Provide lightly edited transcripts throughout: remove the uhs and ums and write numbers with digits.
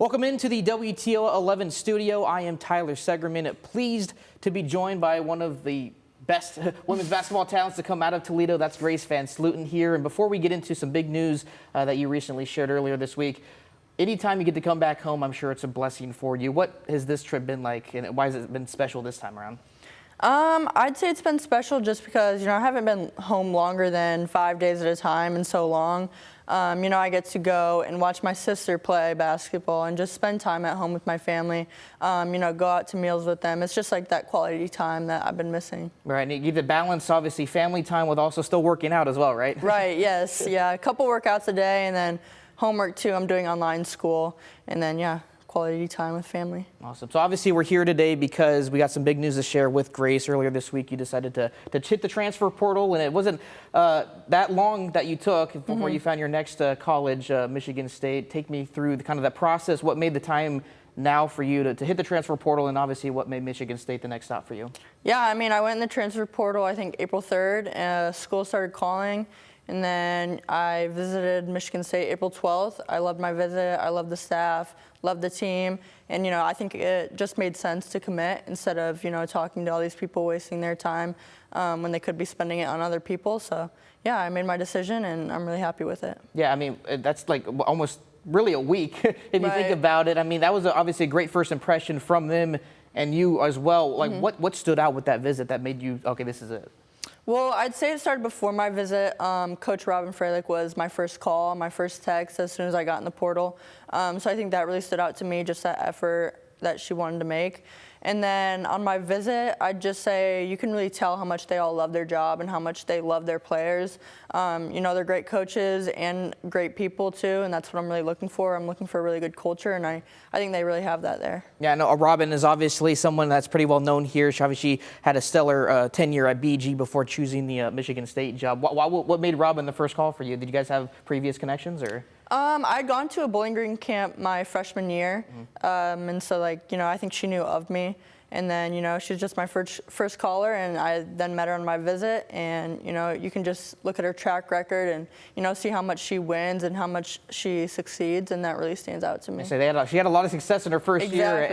Welcome into the WTOL 11 studio. I am Tyler Seggerman, pleased to be joined by one of the best women's basketball talents to come out of Toledo. That's Grace VanSlooten here. And before we get into some big news that you recently shared earlier this week, anytime you get to come back home, I'm sure it's a blessing for you. What has this trip been like, and why has it been special this time around? I'd say it's been special just because, I haven't been home longer than 5 days at a time in so long. I get to go and watch my sister play basketball and just spend time at home with my family, go out to meals with them. It's just like that quality time that I've been missing. Right, and you get to balance, obviously, family time with also still working out as well, right? Right, yes. Yeah, a couple workouts a day and then homework too. I'm doing online school and then, yeah, quality time with family. Awesome. So obviously we're here today because we got some big news to share with Grace. Earlier this week you decided to hit the transfer portal, and it wasn't that long that you took before you found your next college, Michigan State. Take me through kind of that process. What made the time now for you to hit the transfer portal, and obviously what made Michigan State the next stop for you? Yeah, I went in the transfer portal I think April 3rd. School started calling. And then I visited Michigan State April 12th. I loved my visit. I loved the staff, loved the team. And, I think it just made sense to commit instead of, talking to all these people, wasting their time when they could be spending it on other people. So, yeah, I made my decision, and I'm really happy with it. Yeah, that's like almost really a week if you think about it. That was obviously a great first impression from them and you as well. Like, what stood out with that visit that made you, okay, this is it? Well, I'd say it started before my visit. Coach Robin Freilich was my first call, my first text as soon as I got in the portal. So I think that really stood out to me, just that effort that she wanted to make. And then on my visit, I'd just say you can really tell how much they all love their job and how much they love their players. They're great coaches and great people too, and that's what I'm really looking for. I'm looking for a really good culture, and I think they really have that there. Yeah, no, Robin is obviously someone that's pretty well known here. She obviously had a stellar tenure at BG before choosing the Michigan State job. What made Robin the first call for you? Did you guys have previous connections, or? I'd gone to a Bowling Green camp my freshman year, and so I think she knew of me. And then, she was just my first caller, and I then met her on my visit. And, you can just look at her track record and, see how much she wins and how much she succeeds, and that really stands out to me. So she had a lot of success in her first year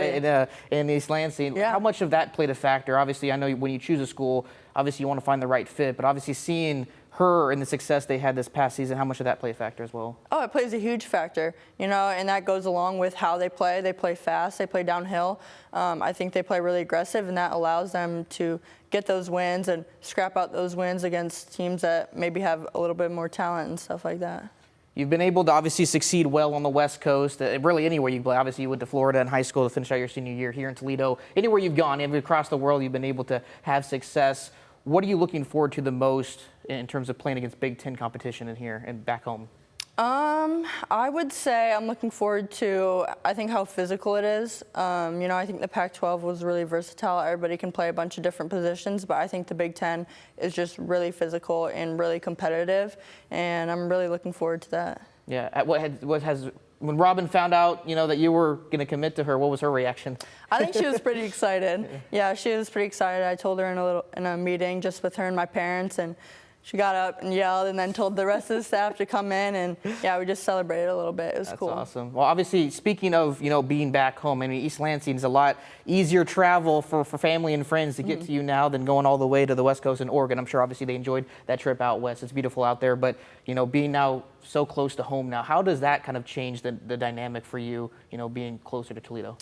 in East Lansing. Yeah. How much of that played a factor? Obviously, I know when you choose a school, obviously you want to find the right fit, but obviously seeing her and the success they had this past season, how much did that play a factor as well? Oh, it plays a huge factor, and that goes along with how they play. They play fast, they play downhill. I think they play really aggressive, and that allows them to get those wins and scrap out those wins against teams that maybe have a little bit more talent and stuff like that. You've been able to obviously succeed well on the West Coast, really anywhere you play. Obviously, you went to Florida in high school to finish out your senior year, here in Toledo. Anywhere you've gone, across the world, you've been able to have success. What are you looking forward to the most in terms of playing against Big Ten competition in here and back home? I would say I'm looking forward to, I think, how physical it is. I think the Pac-12 was really versatile. Everybody can play a bunch of different positions, but I think the Big Ten is just really physical and really competitive, and I'm really looking forward to that. Yeah. When Robin found out, that you were going to commit to her, what was her reaction? I think she was pretty excited. Yeah, she was pretty excited. I told her in a meeting just with her and my parents, and she got up and yelled and then told the rest of the staff to come in, and yeah, we just celebrated a little bit. It was cool. That's awesome. Well, obviously, speaking of, being back home, East Lansing is a lot easier travel for family and friends to get to you now than going all the way to the West Coast in Oregon. I'm sure obviously they enjoyed that trip out west. It's beautiful out there, but, being now so close to home now, how does that kind of change the dynamic for you, being closer to Toledo?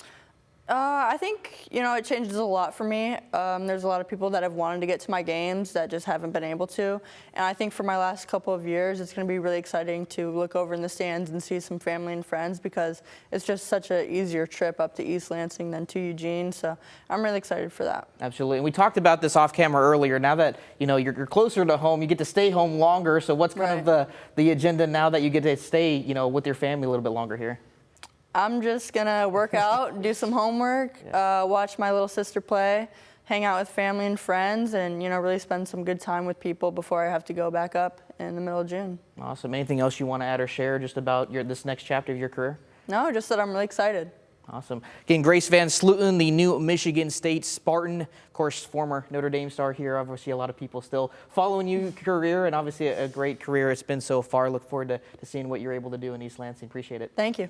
I think, it changes a lot for me. There's a lot of people that have wanted to get to my games that just haven't been able to. And I think for my last couple of years, it's going to be really exciting to look over in the stands and see some family and friends, because it's just such an easier trip up to East Lansing than to Eugene. So I'm really excited for that. Absolutely. And we talked about this off camera earlier. Now that, you're closer to home, you get to stay home longer. So what's kind of the agenda now that you get to stay, with your family a little bit longer here? I'm just going to work out, do some homework, watch my little sister play, hang out with family and friends, and, really spend some good time with people before I have to go back up in the middle of June. Awesome. Anything else you want to add or share just about this next chapter of your career? No, just that I'm really excited. Awesome. Again, Grace VanSlooten, the new Michigan State Spartan, of course, former Notre Dame star here. Obviously, a lot of people still following your career, and obviously a great career it's been so far. Look forward to seeing what you're able to do in East Lansing. Appreciate it. Thank you.